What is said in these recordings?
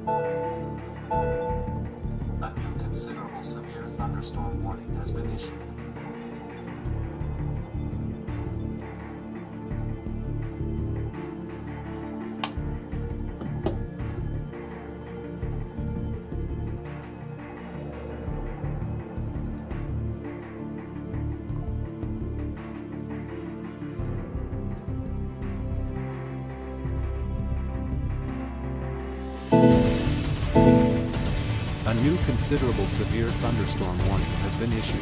A new considerable severe thunderstorm warning has been issued. A new considerable severe thunderstorm warning has been issued.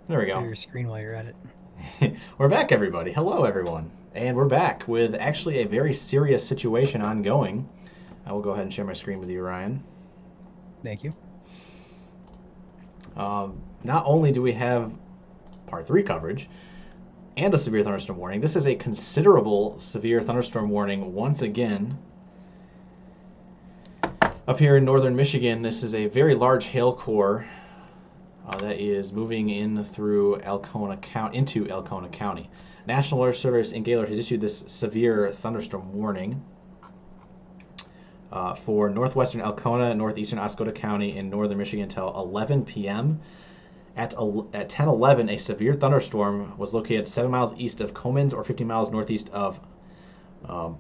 There we Share go. your screen while you're at it. We're back, everybody. Hello, everyone. And we're back with actually a very serious situation ongoing. I will go ahead and share my screen with you, Ryan. Thank you. Not only do we have Part 3 coverage and a severe thunderstorm warning, this is a considerable severe thunderstorm warning once again. Up here in northern Michigan, this is a very large hail core that is moving in through Alcona County, into Alcona County. National Weather Service in Gaylord has issued this severe thunderstorm warning for northwestern Alcona, northeastern Oscoda County, in northern Michigan until 11 p.m. At 10:11, a severe thunderstorm was located 7 miles east of Comins or 15 miles northeast of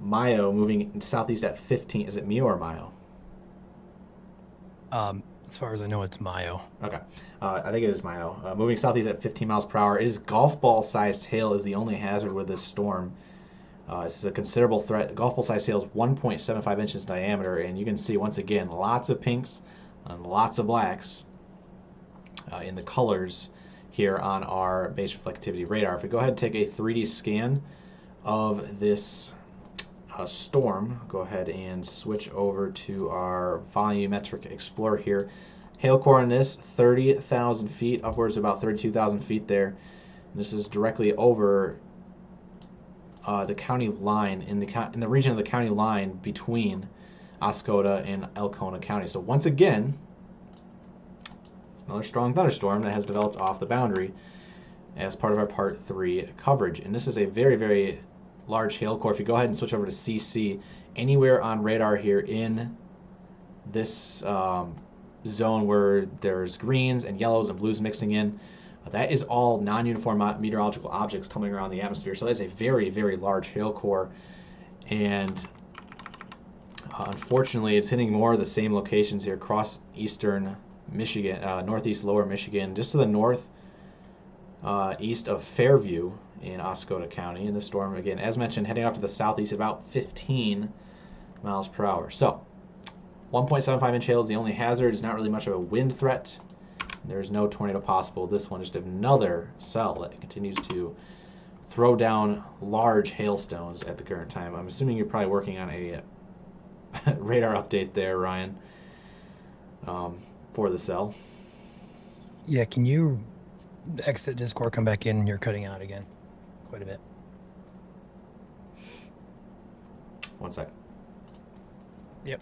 Mayo, moving southeast at 15. Is it Mio or Mayo? As far as I know, it's Mayo. Okay. I think it is Mayo. Moving southeast at 15 miles per hour. It is golf ball-sized hail is the only hazard with this storm. This is a considerable threat. Golf ball-sized hail is 1.75 inches in diameter, and you can see, once again, lots of pinks and lots of blacks in the colors here on our base reflectivity radar. If we go ahead and take a 3D scan of this storm, go ahead and switch over to our volumetric explorer here. Hail core on this, 30,000 feet, upwards of about 32,000 feet there. And this is directly over the county line, in the region of the county line between Oscoda and Alcona County. So once again, another strong thunderstorm that has developed off the boundary as part of our Part 3 coverage. And this is a very, very large hail core. If you go ahead and switch over to CC, anywhere on radar here in this zone where there's greens and yellows and blues mixing in, that is all non-uniform meteorological objects tumbling around the atmosphere. So that is a very, very large hail core, and unfortunately it's hitting more of the same locations here across eastern Michigan, northeast lower Michigan, just to the north east of Fairview in Oscoda County. And the storm, again, as mentioned, heading off to the southeast at about 15 miles per hour. So 1.75 inch hail is the only hazard. It's not really much of a wind threat. There's no tornado possible. This one just another cell that continues to throw down large hailstones at the current time. I'm assuming you're probably working on a radar update there, Ryan, for the cell. Yeah, can you exit Discord, come back in? You're cutting out again quite a bit. 1 second. Yep.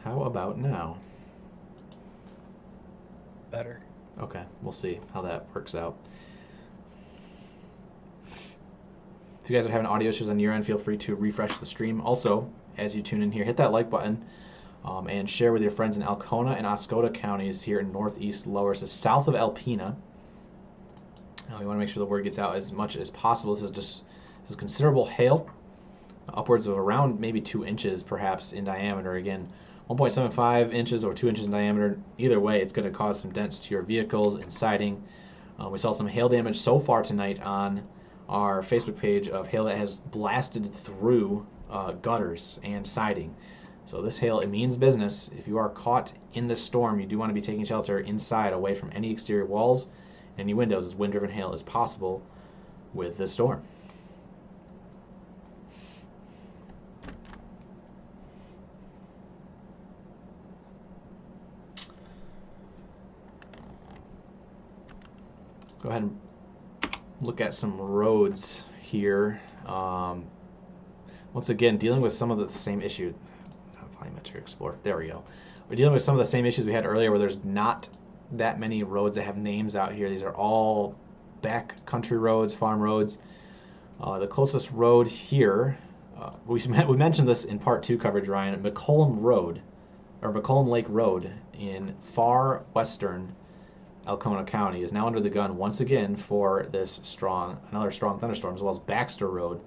How about now? Better. Okay, we'll see how that works out. If you guys are having audio issues on your end, feel free to refresh the stream. Also, as you tune in here, hit that like button and share with your friends in Alcona and Oscoda counties here in northeast lower. So south of Alpena. We want to make sure the word gets out as much as possible. This is considerable hail, upwards of around maybe 2 inches perhaps in diameter. Again, 1.75 inches or 2 inches in diameter. Either way, it's going to cause some dents to your vehicles and siding. We saw some hail damage so far tonight on our Facebook page of hail that has blasted through gutters and siding. So this hail, it means business. If you are caught in this storm, you do want to be taking shelter inside, away from any exterior walls, any windows, as wind-driven hail is possible with this storm. go ahead and look at some roads here. Once again, dealing with some of the same issue. Volumetric Explorer. There we go. We're dealing with some of the same issues we had earlier, where there's not that many roads that have names out here. These are all back country roads, farm roads. The closest road here, we mentioned this in part 2 coverage, Ryan. McCollum Road, or McCollum Lake Road in far western Alcona County is now under the gun once again for this another strong thunderstorm, as well as Baxter Road,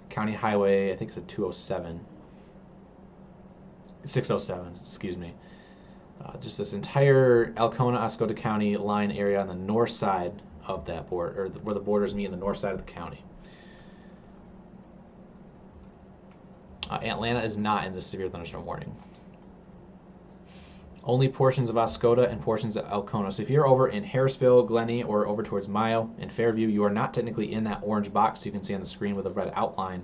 County Highway, I think it's a 607, excuse me. Just this entire Alcona-Oscoda County line area on the north side of that border, or where the borders meet in the north side of the county. Atlanta is not in this severe thunderstorm warning. Only portions of Oscoda and portions of Alcona. So if you're over in Harrisville, Glenny, or over towards Mayo and Fairview, you are not technically in that orange box you can see on the screen with a red outline.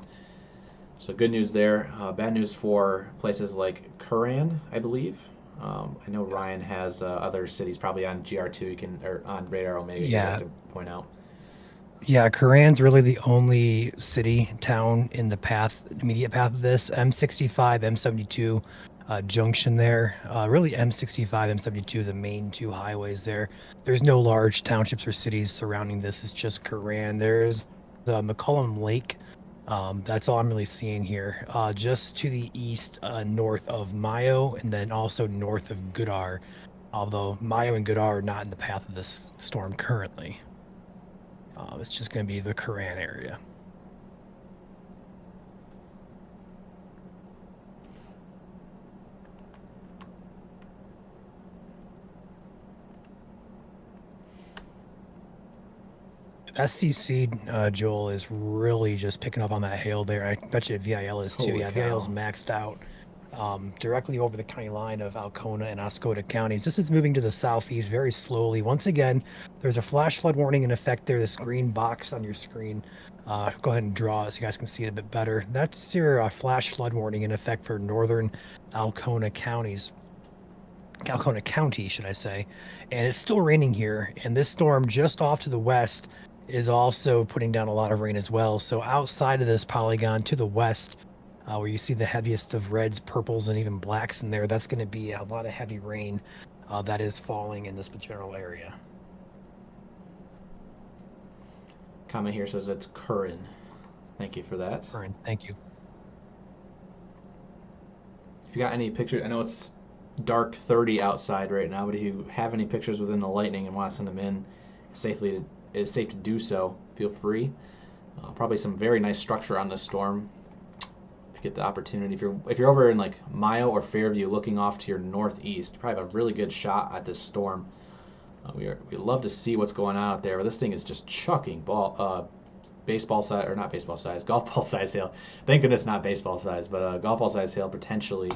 So good news there. Bad news for places like Curran, I believe. I know Ryan has other cities probably on GR2 or on Radar Omega you'd like to point out. Yeah, Curran's really the only city, town in the immediate path of this. M65, M72 junction there. Really M65, M72 the main 2 highways there. There's no large townships or cities surrounding this. It's just Curran. There's McCollum Lake. That's all I'm really seeing here. Just to the east, north of Mayo, and then also north of Goodar. Although Mayo and Goodar are not in the path of this storm currently. It's just going to be the Curran area. SCC, Joel, is really just picking up on that hail there. I bet you VIL is too. Holy yeah, cow. VIL's maxed out directly over the county line of Alcona and Oscoda counties. This is moving to the southeast very slowly. Once again, there's a flash flood warning in effect there, this green box on your screen. Go ahead and draw it so you guys can see it a bit better. That's your flash flood warning in effect for northern Alcona counties. Alcona County, should I say. And it's still raining here. And this storm just off to the west is also putting down a lot of rain as well. So outside of this polygon to the west, where you see the heaviest of reds, purples, and even blacks in there, that's going to be a lot of heavy rain that is falling in this general area. Comment here says it's Curran. Thank you for that. Curran, thank you. If you got any pictures, I know it's dark 30 outside right now, but if you have any pictures within the lightning and want to send them in safely, it is safe to do so. Feel free. Probably some very nice structure on this storm. If you get the opportunity, if you're over in like Mayo or Fairview, looking off to your northeast, you probably have a really good shot at this storm. We love to see what's going on out there. But this thing is just chucking baseball size, or not baseball size, golf ball size hail. Thank goodness not baseball size, but golf ball size hail potentially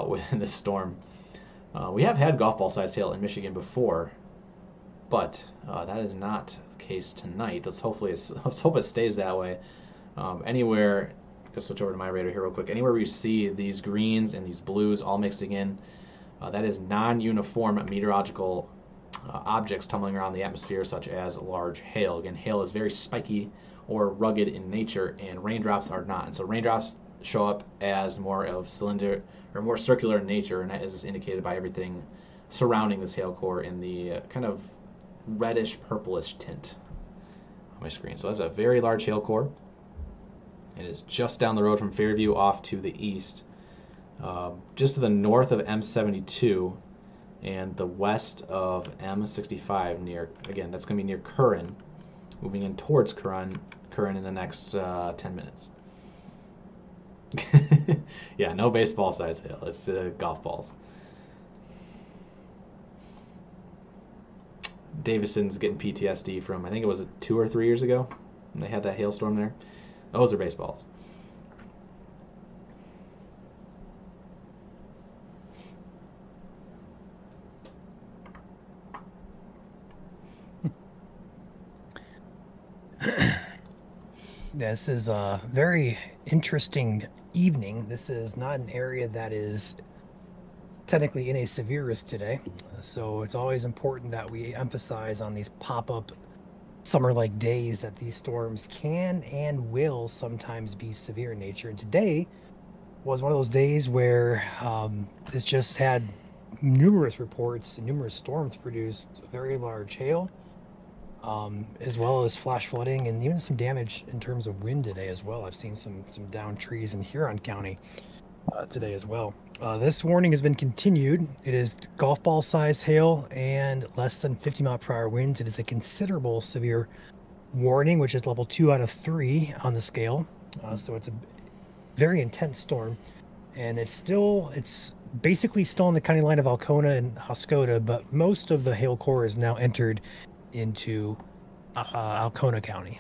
within this storm. We have had golf ball size hail in Michigan before, but that is not the case tonight. Let's hope it stays that way. Anywhere, I'll switch over to my radar here real quick. Anywhere we see these greens and these blues all mixing in, that is non-uniform meteorological objects tumbling around the atmosphere, such as large hail. Again, hail is very spiky or rugged in nature, and raindrops are not. And so raindrops show up as more of cylinder or more circular in nature, and that is indicated by everything surrounding this hail core in the kind of reddish purplish tint on my screen. So that's a very large hail core. It is just down the road from Fairview off to the east, just to the north of M72 and the west of M65 near, again, that's going to be near Curran, moving in towards Curran in the next 10 minutes. Yeah, no baseball size hail. It's golf balls. Davison's getting PTSD from, I think it was 2 or 3 years ago when they had that hailstorm there. Those are baseballs. This is a very interesting evening. This is not an area that is technically in a severe risk today. So it's always important that we emphasize on these pop-up summer-like days that these storms can and will sometimes be severe in nature. And today was one of those days where it's just had numerous reports and numerous storms produced very large hail, as well as flash flooding and even some damage in terms of wind today as well. I've seen some downed trees in Huron County today as well. This warning has been continued. It is golf ball size hail and less than 50-mile-per-hour winds. It is a considerable severe warning, which is level 2 out of 3 on the scale. So it's a very intense storm, and it's basically still on the county line of Alcona and Oscoda, but most of the hail core is now entered into Alcona County.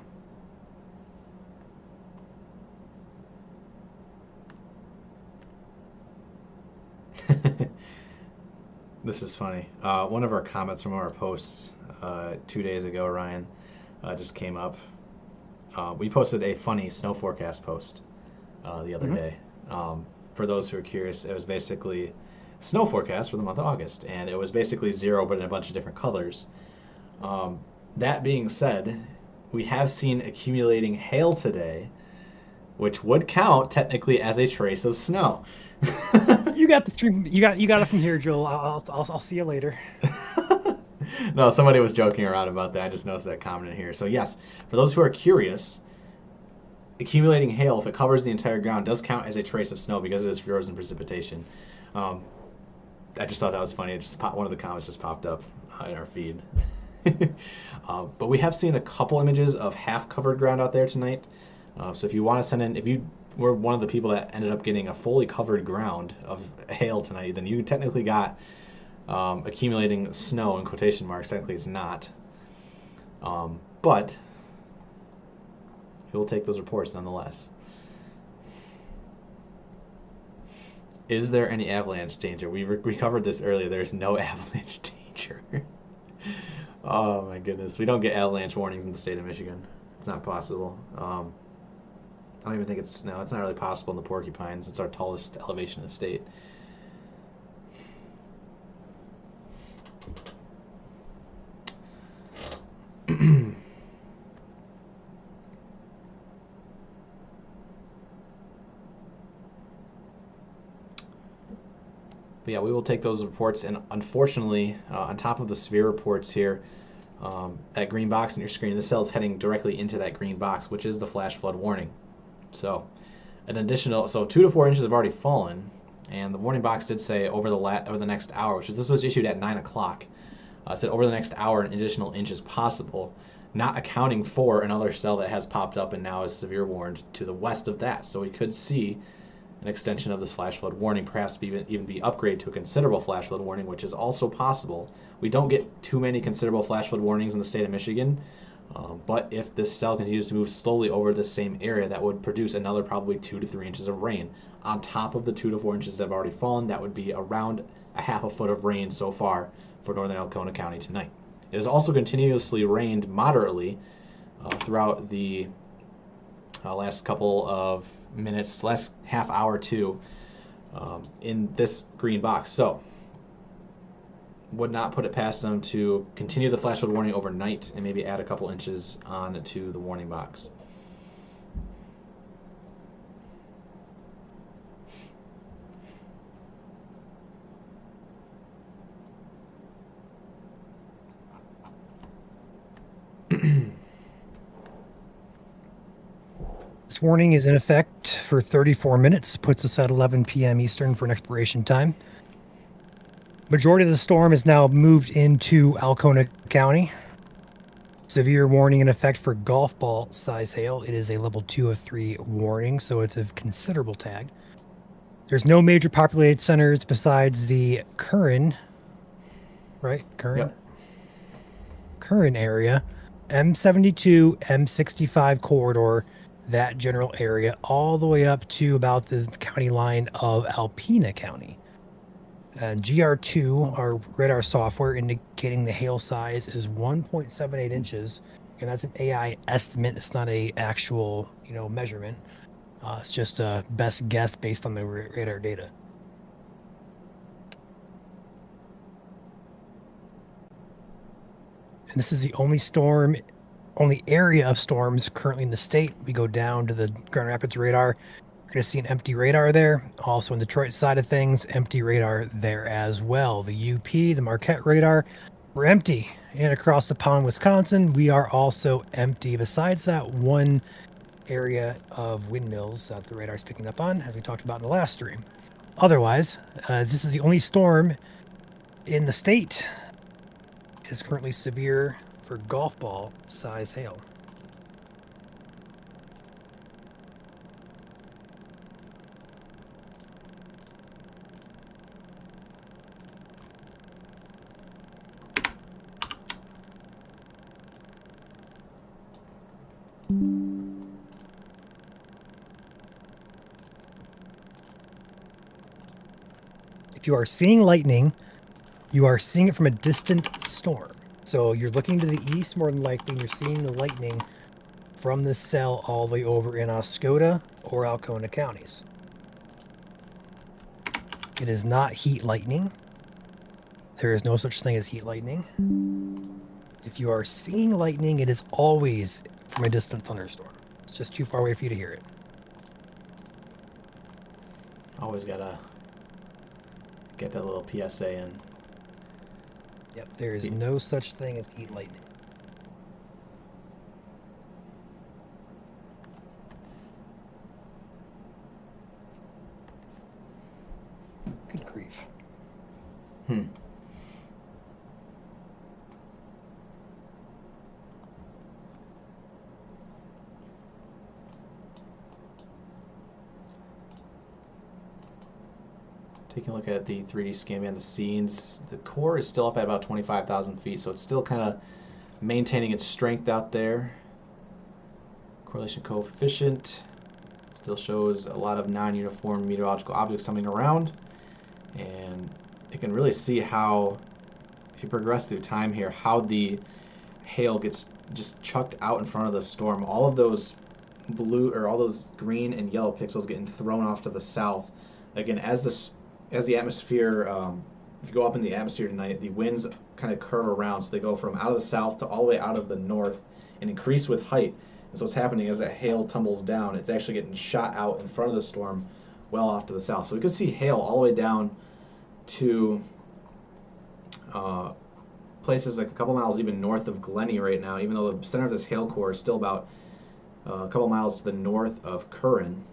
This is funny. One of our comments from our posts 2 days ago, Ryan, just came up. We posted a funny snow forecast post the other day. For those who are curious, it was basically snow forecast for the month of August, and it was basically 0, but in a bunch of different colors. That being said, we have seen accumulating hail today, which would count technically as a trace of snow. You got the stream. You got it from here, Joel. I'll see you later. No, somebody was joking around about that. I just noticed that comment in here. So yes, for those who are curious, accumulating hail, if it covers the entire ground, does count as a trace of snow because it is frozen precipitation. I just thought that was funny. It just one of the comments just popped up in our feed. But we have seen a couple images of half-covered ground out there tonight. So if you want to send in, if you were one of the people that ended up getting a fully covered ground of hail tonight, then you technically got accumulating snow in quotation marks. Technically it's not. But we'll take those reports nonetheless. Is there any avalanche danger? We covered this earlier. There's no avalanche danger. Oh my goodness. We don't get avalanche warnings in the state of Michigan. It's not possible. I don't even think it's not really possible in the Porcupines. It's our tallest elevation in the state. But yeah, we will take those reports, and unfortunately, on top of the severe reports here, that green box on your screen, this cell is heading directly into that green box, which is the flash flood warning. So, an additional, 2 to 4 inches have already fallen, and the warning box did say over the next hour, this was issued at 9 o'clock. Said over the next hour, an additional inch is possible, not accounting for another cell that has popped up and now is severe warned to the west of that. So we could see an extension of this flash flood warning, perhaps even be upgraded to a considerable flash flood warning, which is also possible. We don't get too many considerable flash flood warnings in the state of Michigan, but if this cell continues to move slowly over the same area, that would produce another probably 2 to 3 inches of rain. On top of the 2 to 4 inches that have already fallen, that would be around a half a foot of rain so far for northern Alcona County tonight. It has also continuously rained moderately throughout the last couple of minutes, last half hour too, in this green box. So would not put it past them to continue the flash flood warning overnight and maybe add a couple inches on to the warning box. This warning is in effect for 34 minutes, puts us at 11 p.m. Eastern for an expiration time. Majority of the storm is now moved into Alcona County. Severe warning in effect for golf ball size hail. It is a level 2 of 3 warning, so it's a considerable tag. There's no major populated centers besides the Curran, right? Curran? Yep. Curran area, M72, M65 corridor, that general area, all the way up to about the county line of Alpena County. And GR2, our radar software, indicating the hail size is 1.78 inches, and that's an AI estimate. It's not a actual, measurement. It's just a best guess based on the radar data. And this is the only storm only area of storms currently in the state. We go down to the Grand Rapids radar. You're going to see an empty radar there. Also, in Detroit side of things, empty radar there as well. The UP, the Marquette radar, we're empty. And across the pond, Wisconsin, we are also empty. Besides that one area of windmills that the radar is picking up on, as we talked about in the last stream. Otherwise, this is the only storm in the state. It is currently severe for golf ball size hail. If you are seeing lightning, you are seeing it from a distant storm. So you're looking to the east more than likely, and you're seeing the lightning from the cell all the way over in Oscoda or Alcona counties. It is not heat lightning. There is no such thing as heat lightning. If you are seeing lightning, it is always from a distant thunderstorm. It's just too far away for you to hear it. Always gotta get that little PSA in. Yep, there is no such thing as heat lightning. Good grief. Taking a look at the 3D scan behind the scenes, the core is still up at about 25,000 feet, so it's still kind of maintaining its strength out there. Correlation coefficient still shows a lot of non-uniform meteorological objects coming around, and you can really see how, if you progress through time here, how the hail gets just chucked out in front of the storm. All of those blue, or all those green and yellow pixels getting thrown off to the south. Again, as the atmosphere, if you go up in the atmosphere tonight, the winds kind of curve around, so they go from out of the south to all the way out of the north and increase with height. And so what's happening is that hail tumbles down. It's actually getting shot out in front of the storm well off to the south. So we could see hail all the way down to places like a couple miles even north of Glenny right now, even though the center of this hail core is still about a couple miles to the north of Curran.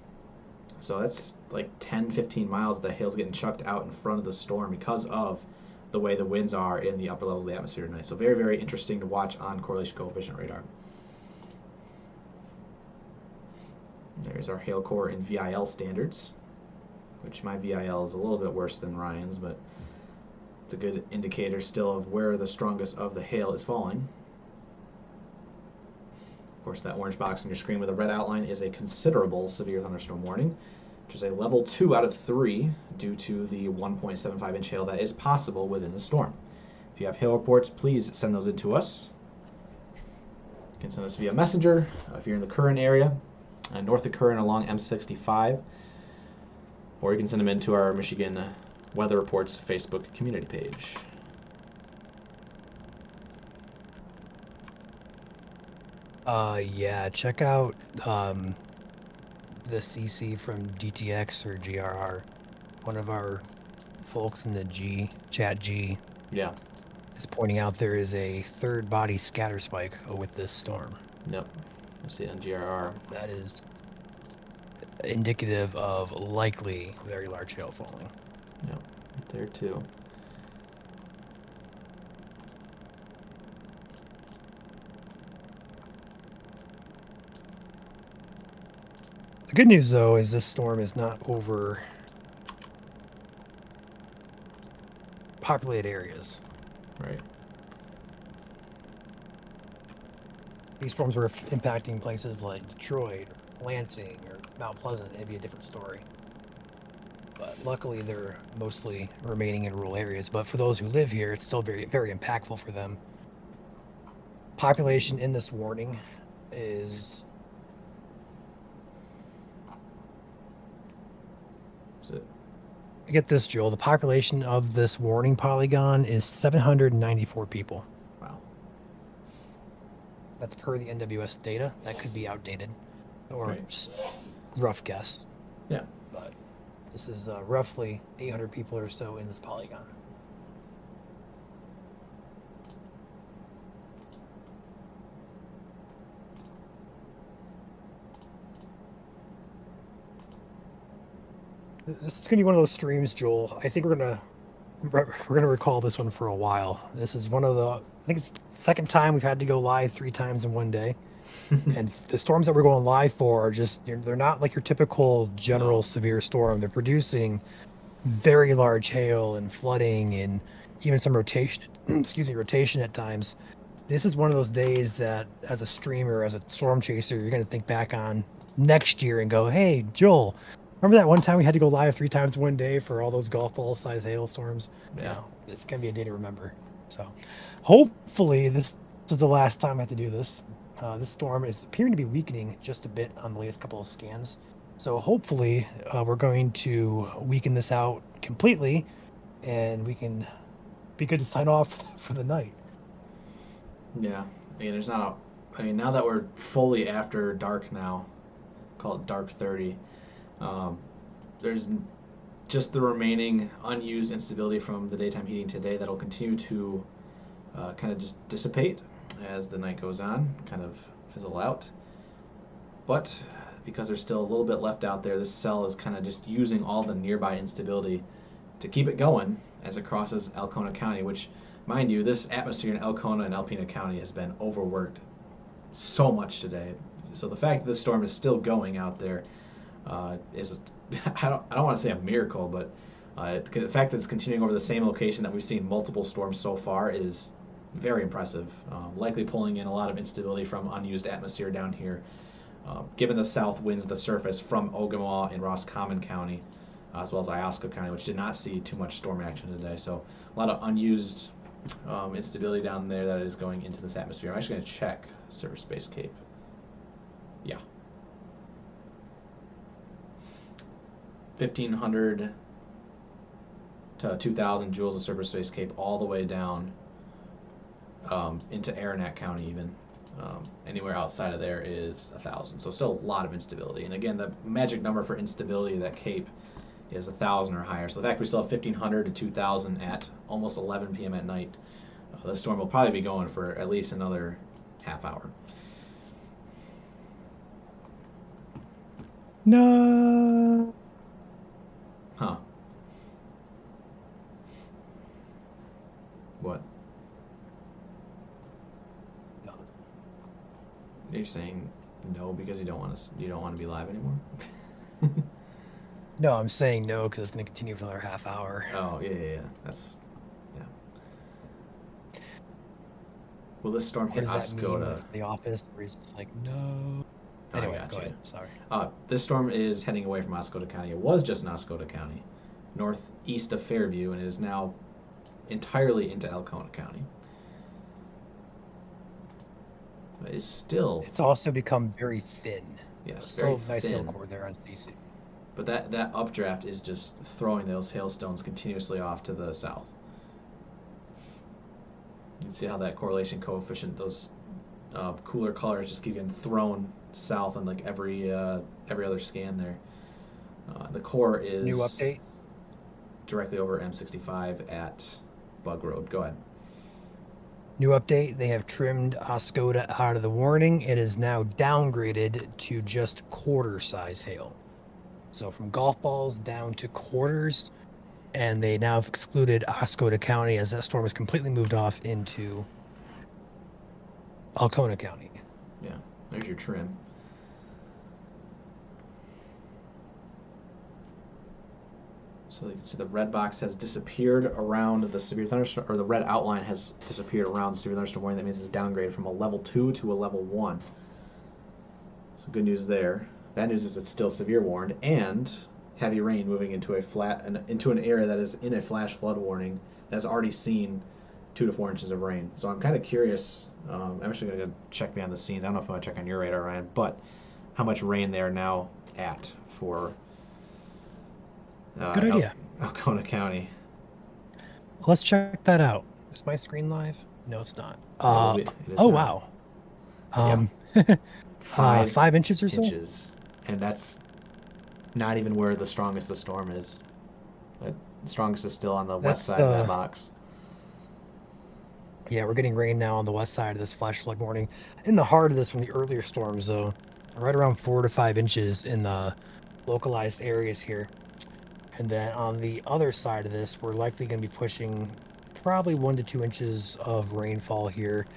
So that's like 10, 15 miles that hail's getting chucked out in front of the storm because of the way the winds are in the upper levels of the atmosphere tonight. So very, very interesting to watch on correlation coefficient radar. There's our hail core in VIL standards, which my VIL is a little bit worse than Ryan's, but it's a good indicator still of where the strongest of the hail is falling. Of course, that orange box on your screen with a red outline is a considerable severe thunderstorm warning, which is a level 2 out of 3 due to the 1.75 inch hail that is possible within the storm. If you have hail reports, please send those in to us. You can send us via messenger if you're in the Curran area, north of Curran along M65, or you can send them into our Michigan Weather Reports Facebook community page. Yeah, check out the CC from DTX or GRR. One of our folks in the chat G is pointing out there is a third body scatter spike with this storm. Yep, I see it on GRR. That is indicative of likely very large hail falling. Yep, there too. The good news, though, is this storm is not over populated areas. Right. These storms were impacting places like Detroit, or Lansing, or Mount Pleasant. It'd be a different story. But luckily, they're mostly remaining in rural areas. But for those who live here, it's still very, very impactful for them. Population in this warning is... Get this, Joel. The population of this warning polygon is 794 people. Wow. That's per the NWS data. That could be outdated, or Right. just rough guess. Yeah. But this is roughly 800 people or so in this polygon. This is gonna be one of those streams, Joel. I think we're gonna recall this one for a while. This is one of the, I think it's the second time we've had to go live 3 times in one day. And the storms that we're going live for are just, they're not like your typical general No. severe storm. They're producing very large hail and flooding and even some rotation, rotation at times. This is one of those days that, as a streamer, as a storm chaser, you're going to think back on next year and go, hey, Joel, remember that one time we had to go live 3 times in one day for all those golf ball size hailstorms? Yeah. You know, it's going to be a day to remember. So hopefully this is the last time I have to do this. This storm is appearing to be weakening just a bit on the latest couple of scans. So hopefully we're going to weaken this out completely and we can be good to sign off for the night. Yeah. I mean, now that we're fully after dark now, call it dark 30, there's just the remaining unused instability from the daytime heating today that'll continue to kind of just dissipate as the night goes on, kind of fizzle out. But because there's still a little bit left out there, this cell is kind of just using all the nearby instability to keep it going as it crosses Alcona County, which, mind you, this atmosphere in Alcona and Alpena County has been overworked so much today. So the fact that this storm is still going out there is, I don't want to say a miracle, but the fact that it's continuing over the same location that we've seen multiple storms so far is very impressive. Likely pulling in a lot of instability from unused atmosphere down here. Given the south winds at the surface from Ogemaw and Roscommon County, as well as Iosco County, which did not see too much storm action today. So a lot of unused instability down there that is going into this atmosphere. I'm actually going to check surface space Cape. Yeah. 1,500 to 2,000 joules of surface space Cape all the way down into Aranac County even. Anywhere outside of there is 1,000. So still a lot of instability. And again, the magic number for instability of that Cape is 1,000 or higher. So the fact we still have 1,500 to 2,000 at almost 11 p.m. at night, the storm will probably be going for at least another half hour. No. Huh. What? No. You're saying no because you don't want to be live anymore? No, I'm saying no because it's going to continue for another half hour. Oh, yeah. Will this storm What hit does that mean Oscoda? with the office where he's just like, no? Oh, Anyway, gotcha. go ahead. Sorry. This storm is heading away from Oscoda County. It was just in Oscoda County, northeast of Fairview, and it is now entirely into Alcona County. But it's still, It's also become very thin. yes, Still very nice hail thin. core there on CC. But that updraft is just throwing those hailstones continuously off to the south. You can see how that correlation coefficient, those cooler colors, just keep getting thrown south on like every other scan there. The core is New update. directly over M65 at Bug Road. Go ahead. New update. They have trimmed Oscoda out of the warning. It is now downgraded to just quarter size hail. So from golf balls down to quarters, and they now have excluded Oscoda County as that storm has completely moved off into Alcona County. Yeah, there's your trim. So you can see the red box has disappeared around the severe thunderstorm, or the red outline has disappeared around the severe thunderstorm warning. That means it's downgraded from a level 2 to a level 1. So good news there. Bad news is it's still severe warned, and heavy rain moving into an area that is in a flash flood warning that has already seen 2 to 4 inches of rain. So I'm kind of curious. I'm actually going to check behind the scenes. I don't know if I'm going to check on your radar, Ryan, but how much rain they are now at for Good idea. Alcona County. Let's check that out. Is my screen live? No, it's not. It is Oh, now. wow. Yeah. Um, 5 5 inches or so. inches. And that's not even where the strongest the storm is. But the strongest is still on the west That's side of that box. Yeah, we're getting rain now on the west side of this flash flood warning. In the heart of this from the earlier storms, though, right around 4 to 5 inches in the localized areas here. And then on the other side of this, we're likely going to be pushing probably 1 to 2 inches of rainfall here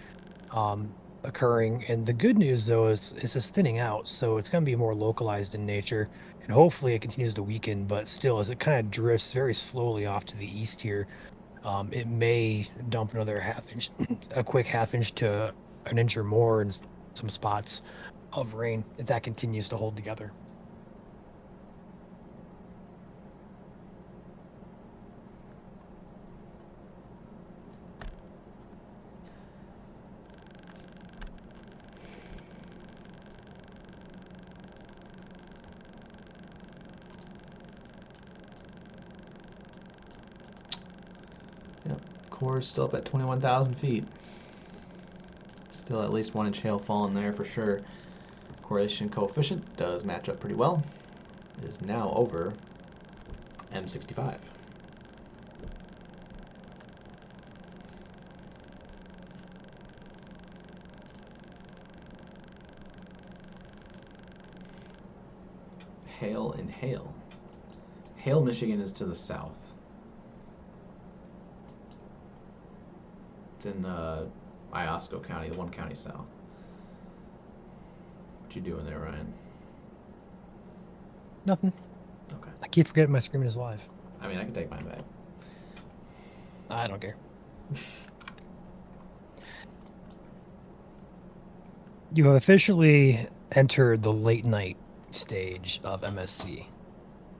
um, occurring. And the good news, though, is it's thinning out, so it's going to be more localized in nature. And hopefully it continues to weaken, but still, as it kind of drifts very slowly off to the east here, it may dump another half inch, a quick half inch to an inch or more in some spots of rain if that continues to hold together. Yep. Core is still up at 21,000 feet. Still at least 1 inch hail falling there for sure. Correlation coefficient does match up pretty well. It is now over M65. Hail and Hale. Hale, Michigan is to the south. It's in Iosco County, the one county south. What you doing there, Ryan? Nothing. Okay. I keep forgetting my screen is live. I mean, I can take mine back. I don't care. You have officially entered the late night stage of MSC.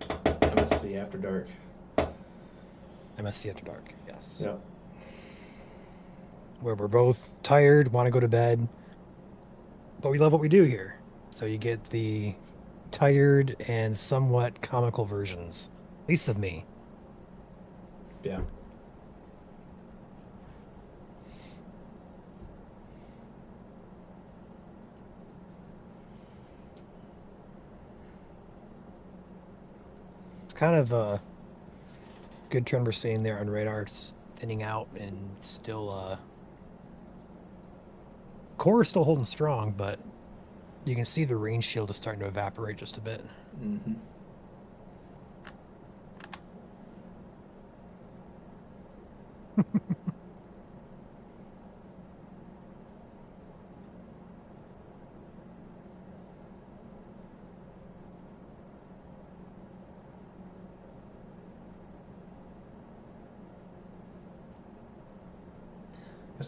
MSC After Dark. MSC after dark, yes. Yep. Where we're both tired, want to go to bed, but we love what we do here. So you get the tired and somewhat comical versions, at least of me. Yeah. It's kind of a good trend we're seeing there on radar. It's thinning out and still core is still holding strong, but you can see the rain shield is starting to evaporate just a bit. Mm-hmm.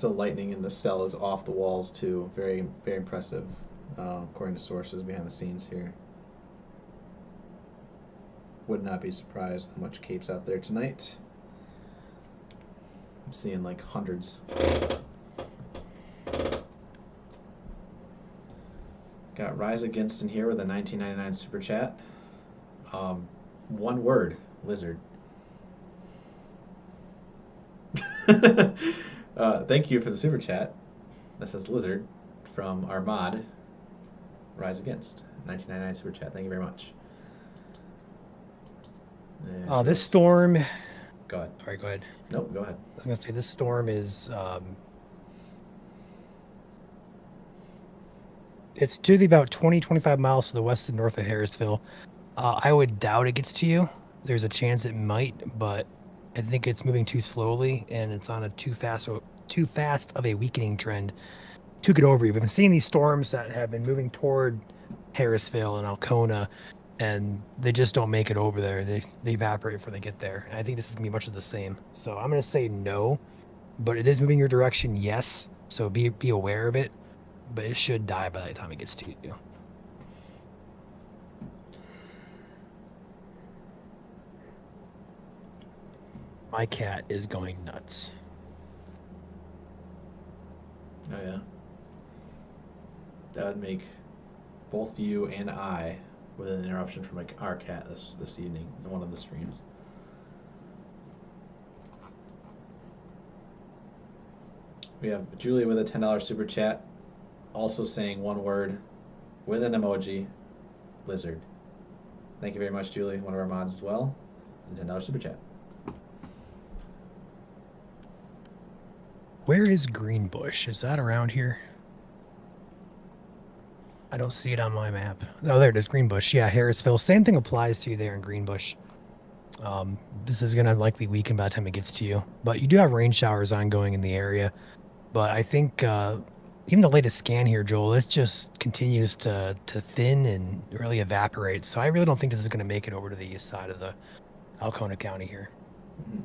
The lightning in the cell is off the walls too. Very, very impressive, according to sources behind the scenes here. Would not be surprised how much Cape's out there tonight. I'm seeing like hundreds. Got Rise Against in here with a 1999 super chat. One word, lizard. Thank you for the super chat. That says lizard from Armad. Rise Against 1999 super chat. Thank you very much. This storm. Go ahead. Sorry, go ahead. Nope, go ahead. I was gonna say this storm is it's to the about 20-25 miles to the west and north of Harrisville. I would doubt it gets to you. There's a chance it might, but I think it's moving too slowly and it's on a too fast of a weakening trend to get over you. We've been seeing these storms that have been moving toward Harrisville and Alcona, and they just don't make it over there. They evaporate before they get there. And I think this is gonna be much of the same. So I'm gonna say no, but it is moving your direction, yes. So be aware of it, but it should die by the time it gets to you. My cat is going nuts. Oh yeah. That would make both you and I with an interruption from like our cat this evening in one of the streams. We have Julie with a $10 super chat. Also saying one word with an emoji, lizard. Thank you very much, Julie, one of our mods as well. And $10 super chat. Where is Greenbush? Is that around here? I don't see it on my map. Oh, there it is, Greenbush. Yeah, Harrisville. Same thing applies to you there in Greenbush. This is going to likely weaken by the time it gets to you. But you do have rain showers ongoing in the area. But I think even the latest scan here, Joel, it just continues to thin and really evaporate. So I really don't think this is going to make it over to the east side of the Alcona County here. Mm-hmm.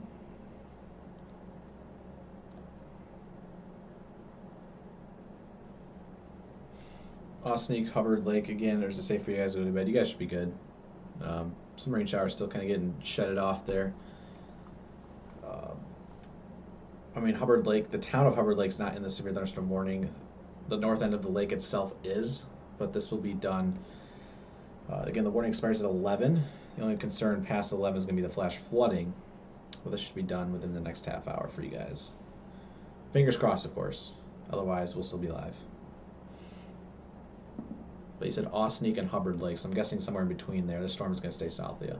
Osneek, Hubbard Lake, again, there's a safe for you guys to go to bed. You guys should be good. Some rain showers still kind of getting shedded off there. I mean, Hubbard Lake, the town of Hubbard Lake's not in the severe thunderstorm warning. The north end of the lake itself is, but this will be done. Again, the warning expires at 11. The only concern past 11 is going to be the flash flooding. Well, this should be done within the next half hour for you guys. Fingers crossed, of course. Otherwise, we'll still be live. But you said Osneek and Hubbard Lake, so I'm guessing somewhere in between there. The storm is going to stay south of you.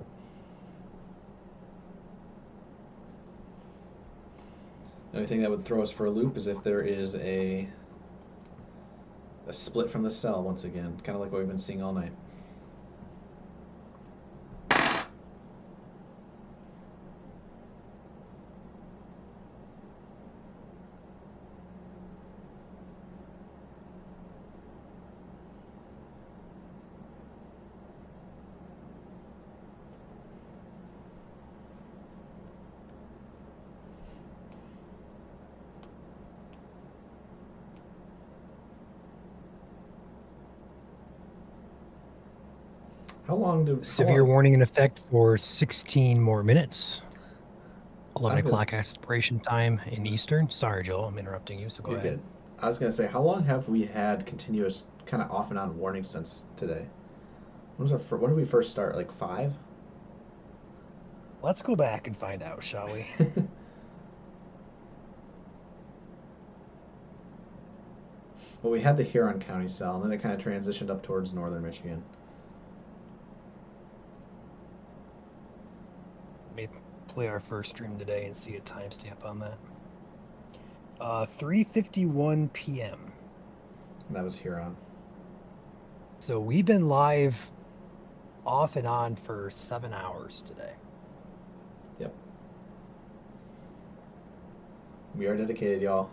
The only thing that would throw us for a loop is if there is a split from the cell once again, kind of like what we've been seeing all night. How long do Severe warning in effect for 16 more minutes. 11 o'clock expiration time in Eastern. Sorry, Joel, I'm interrupting you, so go You're ahead. good. I was going to say, how long have we had continuous kind of off and on warnings since today? When did we first start? Like 5? Let's go back and find out, shall we? Well, we had the Huron County cell, and then it kind of transitioned up towards northern Michigan. Let me play our first stream today and see a timestamp on that. 3:51 p.m. That was Huron. So we've been live off and on for 7 hours today. Yep. We are dedicated, y'all.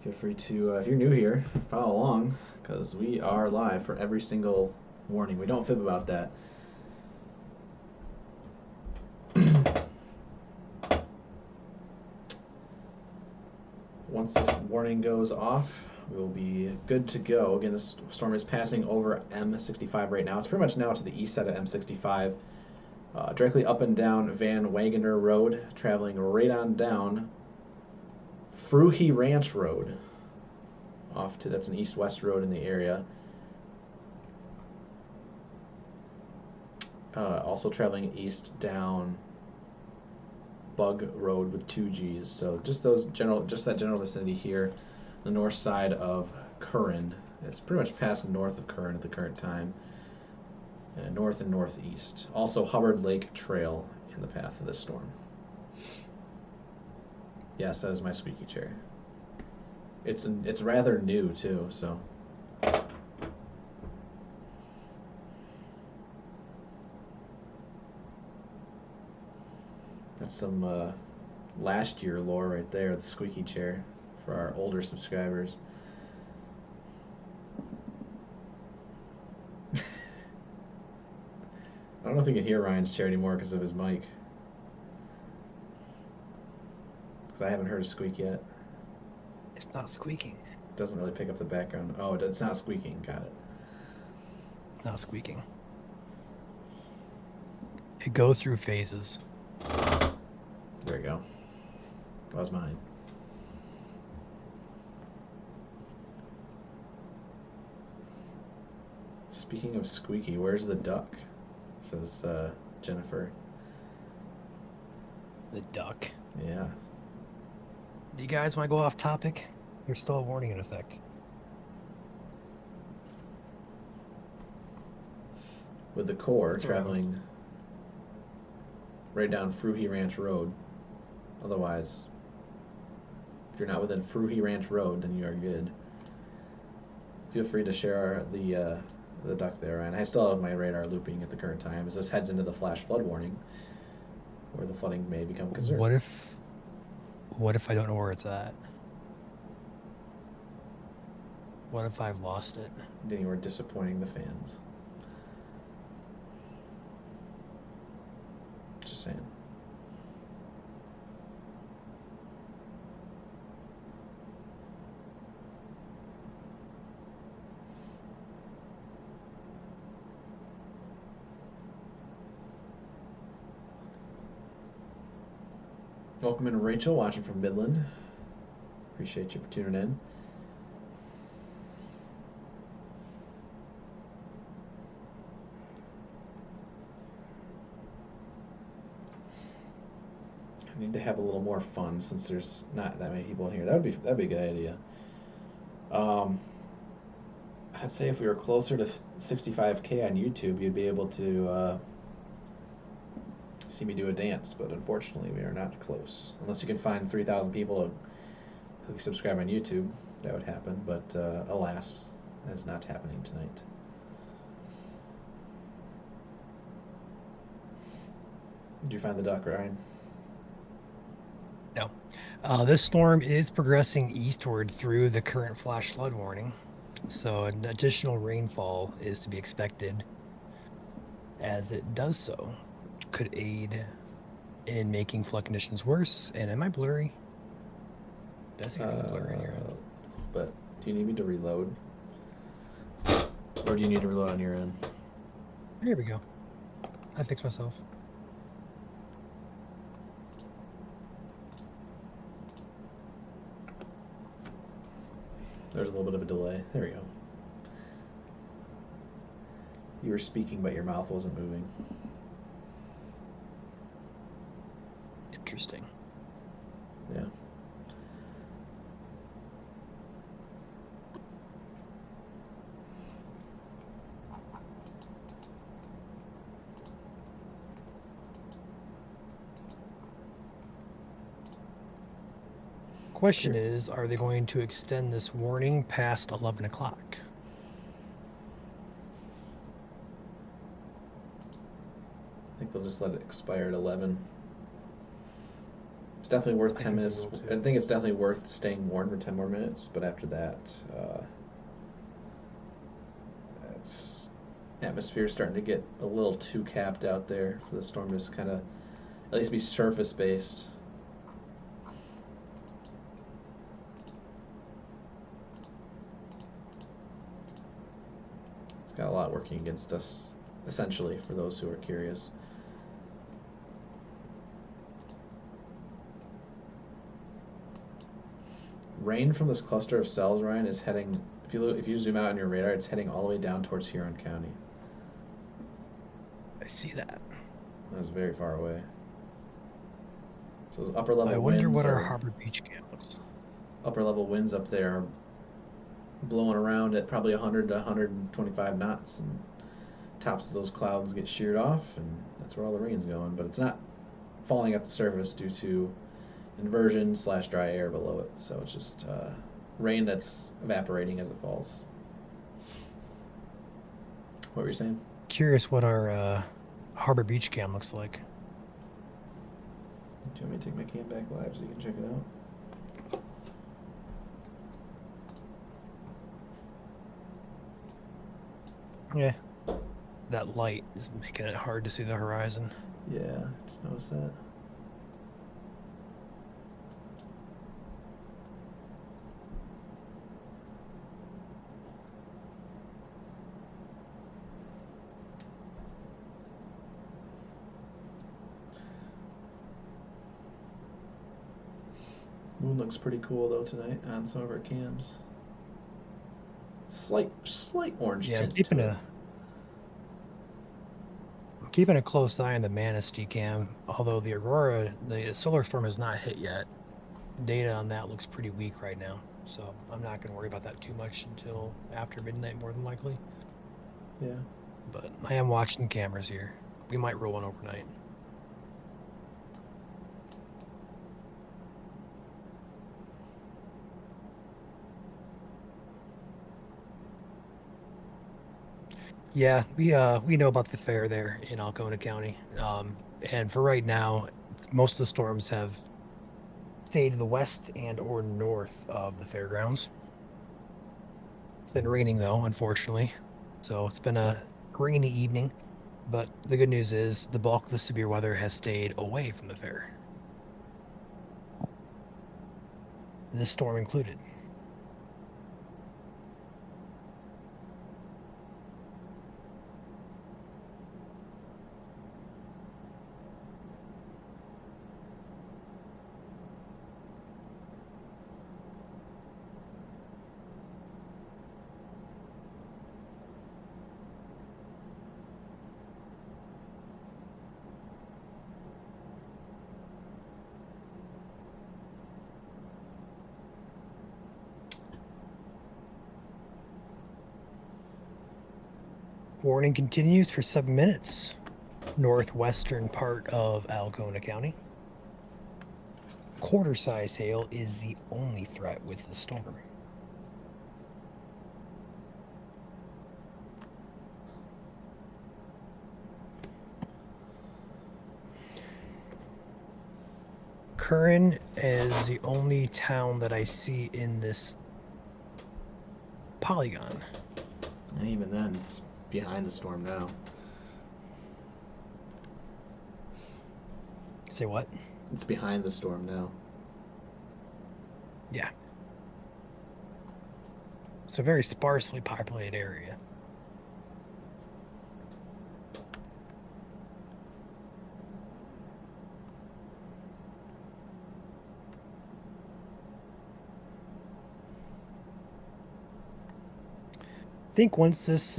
Feel free to, if you're new here, follow along, because we are live for every single warning. We don't fib about that. Once this warning goes off, we will be good to go. Again, this storm is passing over M65 right now. It's pretty much now to the east side of M65, directly up and down Van Wagoner Road, traveling right on down Fruhy Ranch Road. That's an east-west road in the area. Also traveling east down Bug Road with 2 G's. So just that general vicinity here, the north side of Curran. It's pretty much passing north of Curran at the current time. North and northeast. Also Hubbard Lake Trail in the path of this storm. Yes, that is my squeaky chair. It's rather new too, so. That's some last year lore right there, the squeaky chair for our older subscribers. I don't know if you can hear Ryan's chair anymore because of his mic. Because I haven't heard a squeak yet. It's not squeaking. It doesn't really pick up the background. Oh, it's not squeaking. Got it. Not squeaking. It goes through phases. There we go. That was mine. Speaking of squeaky, where's the duck? Says Jennifer. The duck. Yeah. Do you guys want to go off topic? There's still a warning in effect. with the core That's where I'm- traveling right down Fruhy Ranch Road. Otherwise, if you're not within Fruhy Ranch Road, then you are good. Feel free to share the duck there, Ryan. I still have my radar looping at the current time as this heads into the flash flood warning, where the flooding may become concerned. What if I don't know where it's at? What if I've lost it? Then you are disappointing the fans. Just saying. Welcome in, Rachel, watching from Midland. Appreciate you for tuning in. I need to have a little more fun since there's not that many people in here. That'd be a good idea. I'd say if we were closer to 65K on YouTube, you'd be able to see me do a dance, but unfortunately we are not close. Unless you can find 3,000 people to click subscribe on YouTube, that would happen, but alas, that's not happening tonight. Did you find the duck, Ryan? No. This storm is progressing eastward through the current flash flood warning, so an additional rainfall is to be expected. As it does so, could aid in making flood conditions worse. And am I blurry? Does seem to be blurry on your end. But do you need me to reload? Or do you need to reload on your end? Here we go. I fixed myself. There's a little bit of a delay. There we go. You were speaking, but your mouth wasn't moving. Interesting. Yeah. Question is, are they going to extend this warning past 11 o'clock? I think they'll just let it expire at 11. It's definitely worth 10 think they minutes. will, too. I think it's definitely worth staying warm for 10 more minutes, but after that, it's atmosphere starting to get a little too capped out there for the storm to kind of at least be surface based. It's got a lot working against us, essentially, for those who are curious. Rain from this cluster of cells, Ryan, is heading. If you zoom out on your radar, it's heading all the way down towards Huron County. I see that. That's very far away. So those upper level I wonder winds what our are- Harbor Beach camp looks. upper level winds up there are blowing around at probably 100 to 125 knots, and tops of those clouds get sheared off, and that's where all the rain's going. But it's not falling at the surface due to inversion / dry air below it. So it's just rain that's evaporating as it falls. What were you saying? Curious what our Harbor Beach cam looks like. Do you want me to take my cam back live so you can check it out? Yeah. That light is making it hard to see the horizon. Yeah, just noticed that. Moon looks pretty cool though tonight on some of our cams. Slight orange Yeah, I'm tint. keeping to it. keeping a close eye on the Manistee cam, although the Aurora, the solar storm has not hit yet. Data on that looks pretty weak right now, so I'm not going to worry about that too much until after midnight, more than likely. Yeah. but I am watching cameras here. We might roll one overnight. Yeah, we know about the fair there in Alcona County. And for right now, most of the storms have stayed to the west and or north of the fairgrounds. It's been raining though, unfortunately. So it's been a rainy evening, but the good news is the bulk of the severe weather has stayed away from the fair. This storm included. Warning continues for 7 minutes. Northwestern part of Alcona County. Quarter-size hail is the only threat with the storm. Curran is the only town that I see in this polygon. And even then, it's behind the storm now. Say what? It's behind the storm now. Yeah. It's a very sparsely populated area. I think once this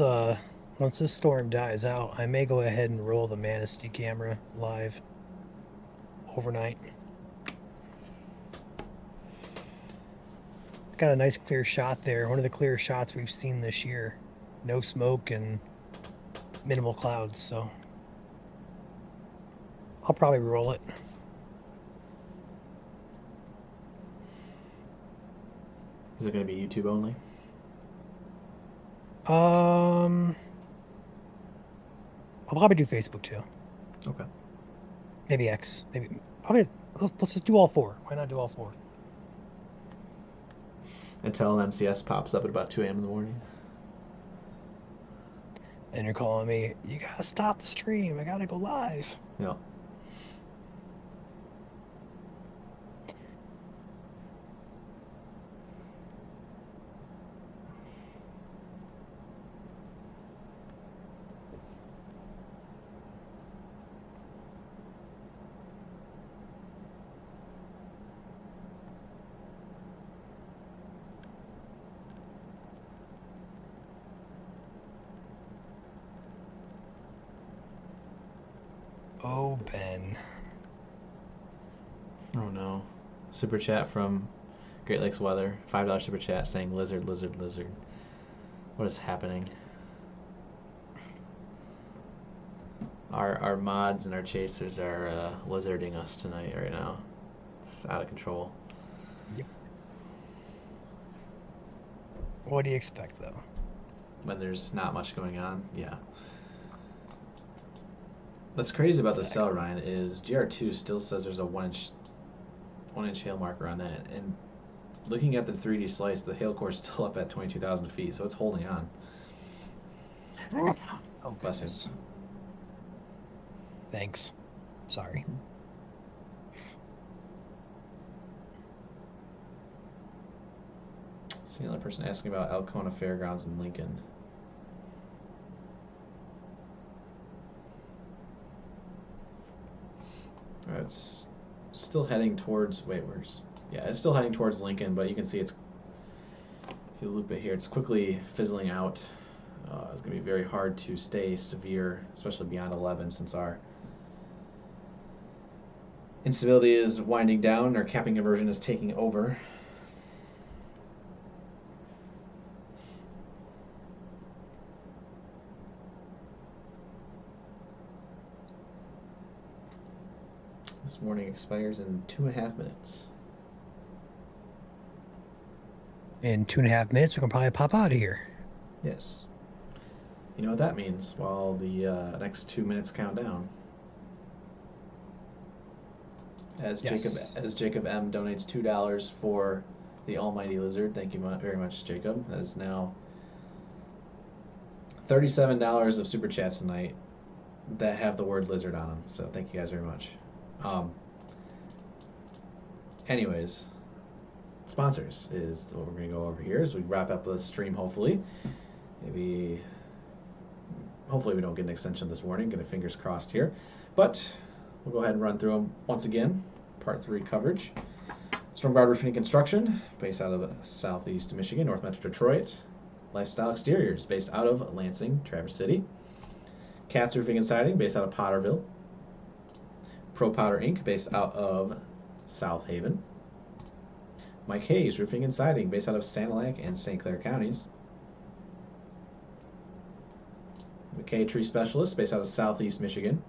storm dies out, I may go ahead and roll the Manistee camera live overnight. Got a nice clear shot there. One of the clearer shots we've seen this year. No smoke and minimal clouds, so I'll probably roll it. Is it going to be YouTube only? I'll probably do Facebook too. Okay. Maybe X. Maybe probably. Let's just do all four. Why not do all four? Until an MCS pops up at about 2 a.m. in the morning. And you're calling me. You gotta stop the stream. I gotta go live. Yeah. Oh, Ben. Oh no. Super chat from Great Lakes Weather. $5 super chat saying lizard, lizard, lizard. What is happening? Our mods and our chasers are lizarding us tonight right now. It's out of control. Yep. What do you expect, though? When there's not much going on, yeah. What's crazy about the cell, Ryan, is GR2 still says there's a one inch hail marker on that, and looking at the 3D slice, the hail core is still up at 22,000 feet, so it's holding on. Oh, Bless you. goodness. Thanks. Sorry. See another person asking about Alcona Fairgrounds in Lincoln. It's still heading towards. Wait, where's? Yeah, it's still heading towards Lincoln, but you can see it's. If you loop it here, it's quickly fizzling out. It's going to be very hard to stay severe, especially beyond 11, since our instability is winding down. Our capping inversion is taking over. This warning expires in 2.5 minutes. In 2.5 minutes, we can probably pop out of here. Yes. You know what that means while the next 2 minutes count down. As Yes. Jacob M donates $2 for the Almighty Lizard. Thank you very much, Jacob. That is now $37 of super chats tonight that have the word lizard on them. So thank you guys very much. Anyways, sponsors is what we're going to go over here as we wrap up the stream. Hopefully we don't get an extension this morning. Getting fingers crossed here, but we'll go ahead and run through them once again. Part 3 coverage. Storm Guard Roofing and Construction, based out of Southeast Michigan, North Metro Detroit. Lifestyle Exteriors, based out of Lansing, Traverse City. Katz Roofing and Siding, based out of Potterville. Pro Powder Inc., based out of South Haven. Mike Hayes Roofing and Siding, based out of Sanilac and St. Clair counties. McKay Tree Specialist, based out of Southeast Michigan.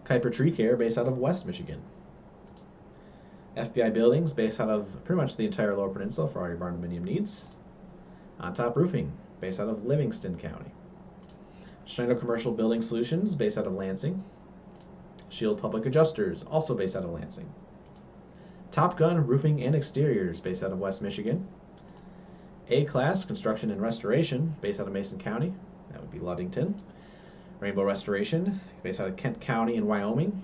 Kuiper Tree Care, based out of West Michigan. FBI Buildings, based out of pretty much the entire Lower Peninsula for all your barn dominium needs. On Top Roofing, based out of Livingston County. Schneider Commercial Building Solutions, based out of Lansing. Shield Public Adjusters, also based out of Lansing. Top Gun Roofing and Exteriors, based out of West Michigan. A-Class Construction and Restoration, based out of Mason County. That would be Ludington. Rainbow Restoration, based out of Kent County in Wyoming.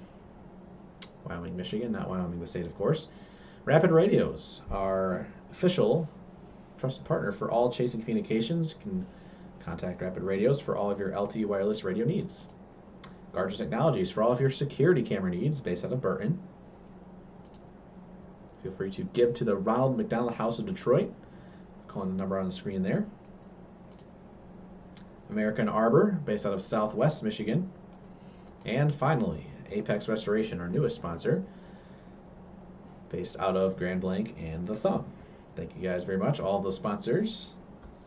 Wyoming, Michigan, not Wyoming, the state, of course. Rapid Radios, our official trusted partner for all Chasing Communications. You can contact Rapid Radios for all of your LTE wireless radio needs. Garger Technologies for all of your security camera needs, based out of Burton. Feel free to give to the Ronald McDonald House of Detroit. Calling the number on the screen there. American Arbor, based out of Southwest Michigan. And finally, Apex Restoration, our newest sponsor, based out of Grand Blanc and the Thumb. Thank you guys very much, all of those sponsors,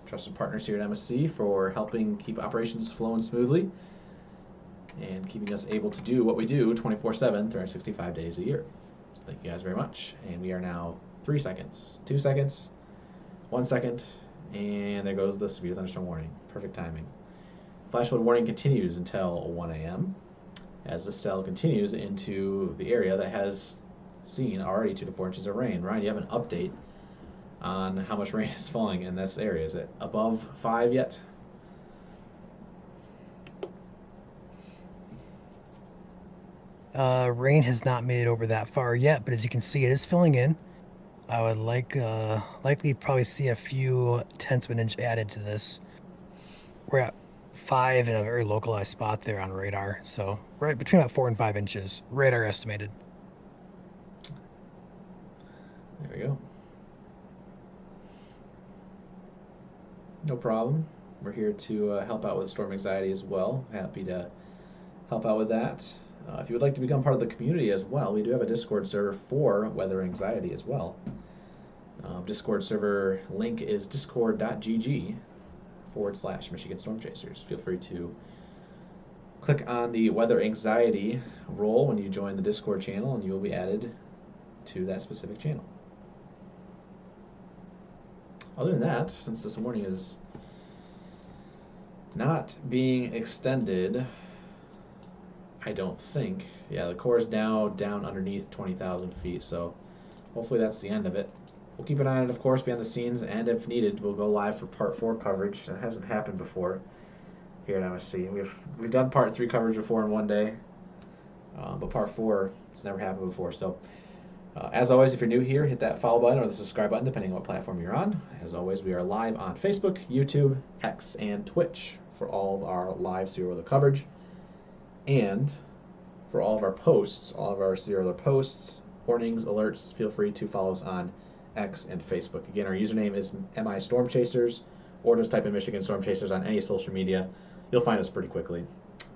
trusted partners here at MSC, for helping keep operations flowing smoothly and keeping us able to do what we do 24/7, 365 days a year. So thank you guys very much. And we are now 3 seconds, 2 seconds, 1 second, and there goes the severe thunderstorm warning. Perfect timing. Flash flood warning continues until 1 a.m. as the cell continues into the area that has seen already 2 to 4 inches of rain. Ryan, you have an update on how much rain is falling in this area. Is it above 5 yet? Rain has not made it over that far yet, but as you can see, it is filling in. I would likely probably see a few tenths of an inch added to this. We're at 5 in a very localized spot there on radar, so right between about 4 and 5 inches, radar estimated. There we go. No problem. We're here to help out with storm anxiety as well. Happy to help out with that. If you would like to become part of the community as well, we do have a Discord server for weather anxiety as well. Discord server link is discord.gg/Michigan Storm Chasers. Feel free to click on the weather anxiety role when you join the Discord channel, and you will be added to that specific channel. Other than that, since this warning is not being extended, I don't think. Yeah, the core is now down underneath 20,000 feet, so hopefully that's the end of it. We'll keep an eye on it, of course, behind the scenes, and if needed, we'll go live for Part 4 coverage. That hasn't happened before here at MSC. We've done Part 3 coverage before in one day, but Part 4, it's never happened before. So, as always, if you're new here, hit that follow button or the subscribe button, depending on what platform you're on. As always, we are live on Facebook, YouTube, X, and Twitch for all of our live severe weather coverage. And for all of our posts, all of our severe weather posts, warnings, alerts, feel free to follow us on X and Facebook. Again, our username is MI Storm Chasers, or just type in Michigan Storm Chasers on any social media. You'll find us pretty quickly.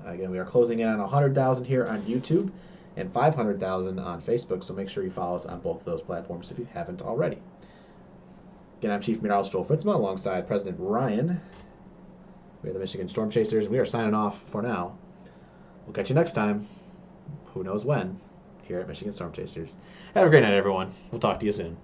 Again, we are closing in on 100,000 here on YouTube and 500,000 on Facebook, so make sure you follow us on both of those platforms if you haven't already. Again, I'm Chief Meteorologist Joel Fritzma alongside President Ryan. We are the Michigan Storm Chasers. We are signing off for now. We'll catch you next time. who knows when, here at Michigan Storm Chasers. Have a great night, everyone. We'll talk to you soon.